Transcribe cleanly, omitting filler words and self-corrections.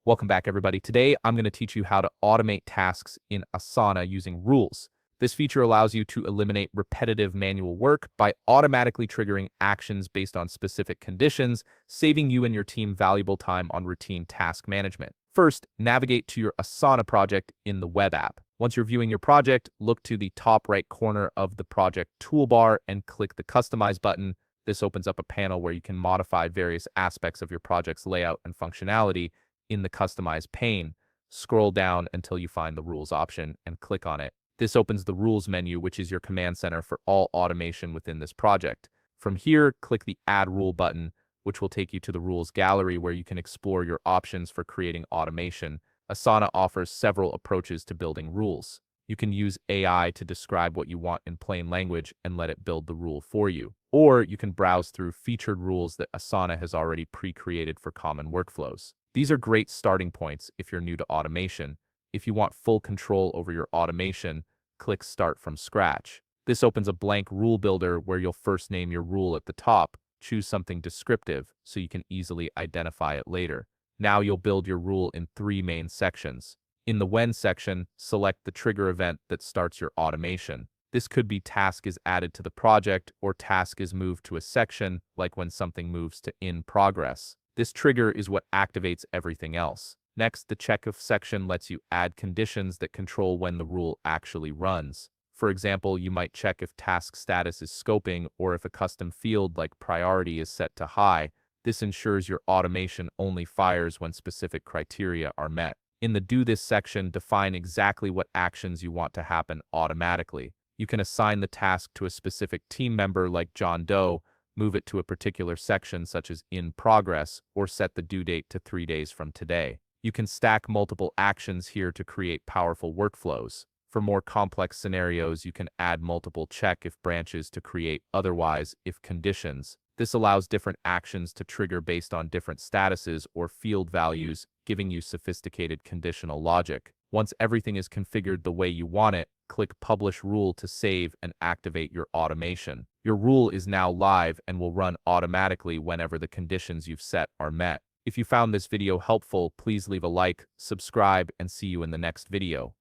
Welcome back, everybody. Today, I'm going to teach you how to automate tasks in Asana using rules. This feature allows you to eliminate repetitive manual work by automatically triggering actions based on specific conditions, saving you and your team valuable time on routine task management. First, navigate to your Asana project in the web app. Once you're viewing your project, look to the top right corner of the project toolbar and click the Customize button. This opens up a panel where you can modify various aspects of your project's layout and functionality. In the Customize pane, scroll down until you find the Rules option and click on it. This opens the Rules menu, which is your command center for all automation within this project. From here, click the Add Rule button, which will take you to the Rules gallery where you can explore your options for creating automation. Asana offers several approaches to building rules. You can use AI to describe what you want in plain language and let it build the rule for you. Or you can browse through featured rules that Asana has already pre-created for common workflows. These are great starting points if you're new to automation. If you want full control over your automation, click Start from Scratch. This opens a blank rule builder where you'll first name your rule at the top, choose something descriptive so you can easily identify it later. Now you'll build your rule in 3 main sections. In the When section, select the trigger event that starts your automation. This could be task is added to the project or task is moved to a section, like when something moves to in progress. This trigger is what activates everything else. Next, the Check If section lets you add conditions that control when the rule actually runs. For example, you might check if task status is scoping or if a custom field like priority is set to high. This ensures your automation only fires when specific criteria are met. In the Do This section, define exactly what actions you want to happen automatically. You can assign the task to a specific team member like John Doe, move it to a particular section such as in progress, or set the due date to 3 days from today. You can stack multiple actions here to create powerful workflows. For more complex scenarios, you can add multiple check if branches to create otherwise if conditions. This allows different actions to trigger based on different statuses or field values, giving you sophisticated conditional logic. Once everything is configured the way you want it, click Publish Rule to save and activate your automation. Your rule is now live and will run automatically whenever the conditions you've set are met. If you found this video helpful, please leave a like, subscribe, and see you in the next video.